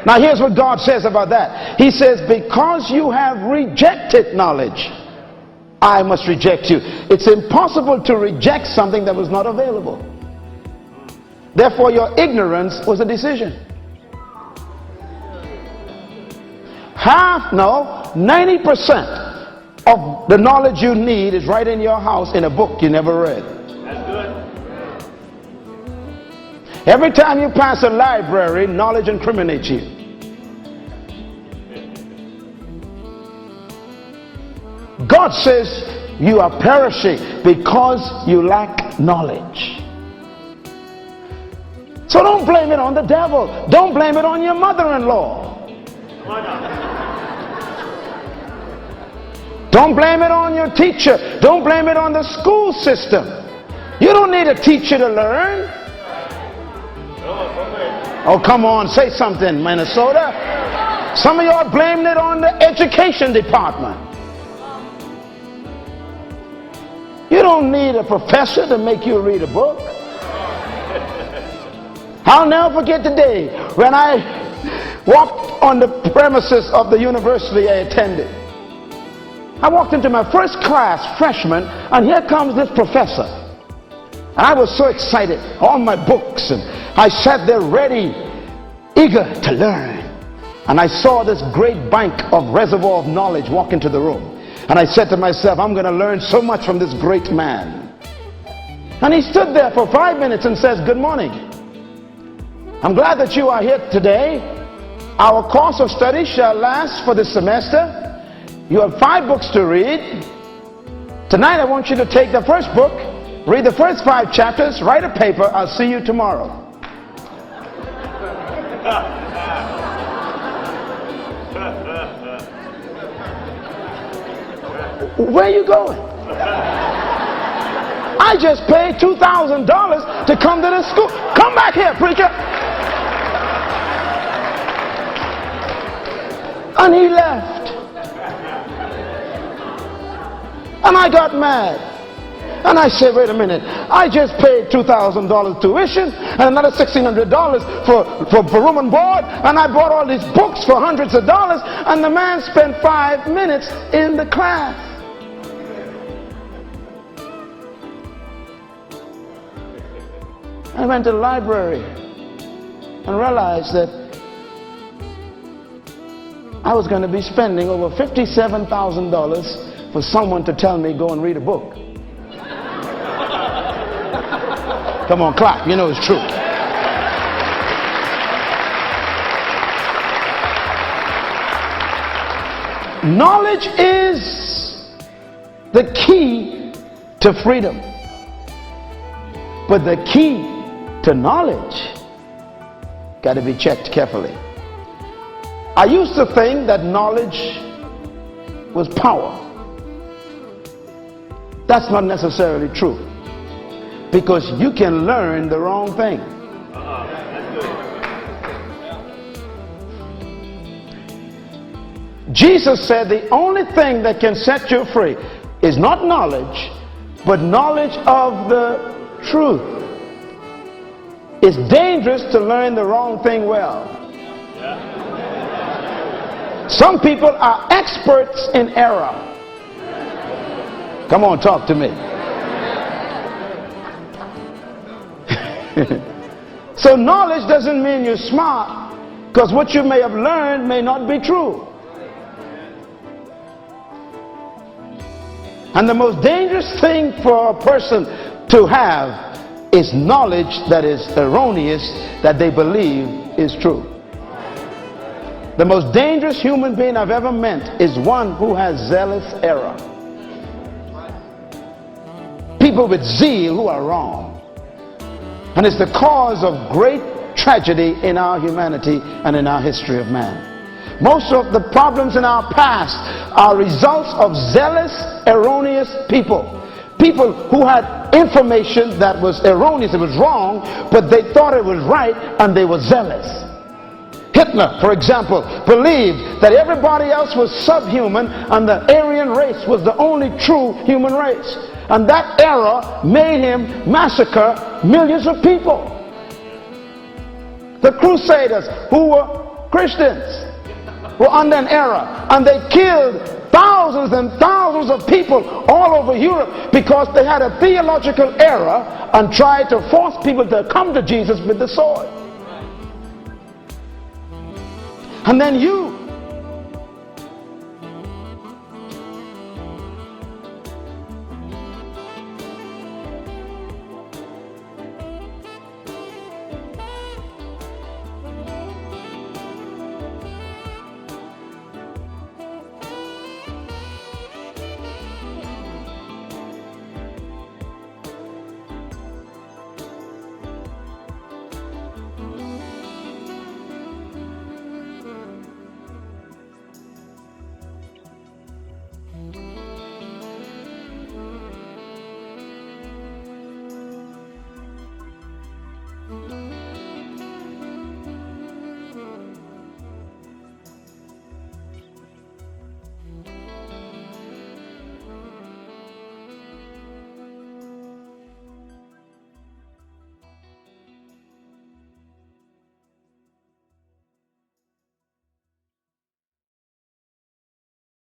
Now here's what God says about that. He says, because you have rejected knowledge, I must reject you. It's impossible to reject something that was not available. Therefore, your ignorance was a decision. 90% of the knowledge you need is right in your house in a book you never read. That's good. Every time you pass a library, knowledge incriminates you. God says you are perishing because you lack knowledge. So don't blame it on the devil. Don't blame it on your mother-in-law. Don't blame it on your teacher. Don't blame it on the school system. You don't need a teacher to learn. Oh, come on, say something, Minnesota. Some of y'all blamed it on the education department. You don't need a professor to make you read a book. I'll never forget the day when I walked on the premises of the university I attended. I walked into my first class, freshman, and here comes this professor. And I was so excited, all my books, and I sat there ready, eager to learn. And I saw this great bank of reservoir of knowledge walk into the room. And I said to myself, I'm going to learn so much from this great man. And he stood there for 5 minutes and says, good morning. I'm glad that you are here today. Our course of study shall last for this semester. You have 5 books to read. Tonight I want you to take the first book, read the first 5 chapters, write a paper. I'll see you tomorrow. Where are you going? I just paid $2,000 to come to this school. Come back here, preacher. And he left. And I got mad. And I said, wait a minute. I just paid $2,000 tuition and another $1,600 for room and board. And I bought all these books for hundreds of dollars. And the man spent 5 minutes in the class. I went to the library and realized that I was going to be spending over $57,000 for someone to tell me go and read a book. Come on, clap. You know it's true. Knowledge is the key to freedom. But the key to knowledge got to be checked carefully. I used to think that knowledge was power. That's not necessarily true, because you can learn the wrong thing. Jesus said the only thing that can set you free is not knowledge, but knowledge of the truth. It's dangerous to learn the wrong thing well. Some people are experts in error. Come on, talk to me. So knowledge doesn't mean you're smart, because what you may have learned may not be true. And the most dangerous thing for a person to have is knowledge that is erroneous, that they believe is true. The most dangerous human being I've ever met is one who has zealous error. People with zeal who are wrong. And it's the cause of great tragedy in our humanity and in our history of man. Most of the problems in our past are results of zealous, erroneous people. People who had information that was erroneous, it was wrong, but they thought it was right and they were zealous. Hitler, for example, believed that everybody else was subhuman and the Aryan race was the only true human race. And that error made him massacre millions of people. The Crusaders, who were Christians were under an error, and they killed thousands and thousands of people all over Europe because they had a theological error and tried to force people to come to Jesus with the sword. And then you